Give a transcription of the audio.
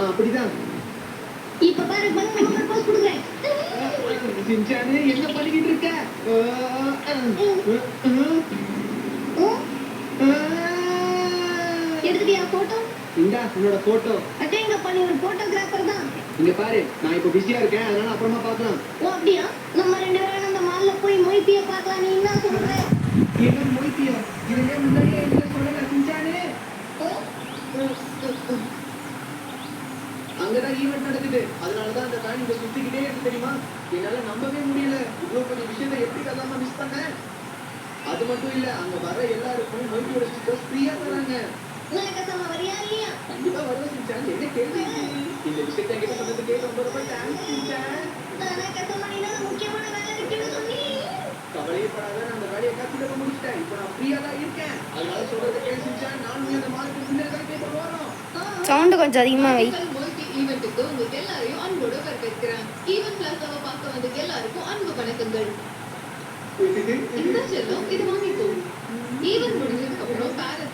அப்படிதான். இப்ப பாரு பண்ண ப்ரப்போஸ் கொடுக்குறேன். சின்சானே என்ன பண்ணிக்கிட்டு இருக்க? எடுத்துட்டியா போட்டோ? இந்தா உன்னோட போட்டோ. அடேங்கப்பா நீ ஒரு போட்டோகிராஃபர் தான். இங்க பாரு நான் இப்ப பிஸியா இருக்கேன், அதனால அப்புறமா பார்க்கலாம். ஓ அப்படியா? நம்ம ரெண்டு பேரும் அந்த மால்ல போய் மொய்பிய பார்க்கலாம். நீ என்ன சொல்ற? என்ன மொய்பியா? இதுவே முன்னாடியே என்ன சொல்லல சின்சானே? அங்கதான் ஈவென்ட் நடக்குது, அதனாலதான் அந்த வேன் இங்க சுத்திக்கிட்டே இருக்கு தெரியுமா? என்னால நம்பவே முடியல, இவ்வளவு பெரிய விஷயத்தை எப்படி கதாம மிஸ் பண்ணேன். அது மட்டும் இல்ல, அங்க வர எல்லாருக்கும் மொய்பியோட ஸ்டிக்கர்ஸ் ஃப்ரீயா தராங்க. உனக்கு சம வரியா இல்லையா? கண்டிப்பா வருவேன் சின்சான். என்ன கேள்வி இந்த விஷயத்தை என்கிட்ட சொன்னதுக்கே ரொம்ப ரொம்ப தேங்க்ஸ் சின்சான். எனக்கு சம நீ தான் முக்கியமான வேலை இருக்குன்னு சொன்னீ. கவலையப்படாத, நான் அந்த வேலையை கத்துக்க முடிச்சிட்டேன். இப்போ நான் ஃப்ரீயா தான் இருக்கேன். அதனால சொல்றதை கேளு சின்சான். நானும் அந்த மாலுக்கு முன்னாடி தான் கேட்க போறோம். சவுண்ட் கொஞ்சம் அதிகமா வை. ஈவென்ட்டுக்கு உங்களுக்கு எல்லாரையும் அன்போடு வரவேற்கிறேன். ஈவென்ட் பிளாஸாவை பார்க்க வந்த எல்லாருக்கும் அன்பு வணக்கங்கள். இந்த செல்லம் இது வாங்கிக்கோ. ஈவென்ட் முடிஞ்சதுக்கு அப்புறம் பேரண்ட்ஸ்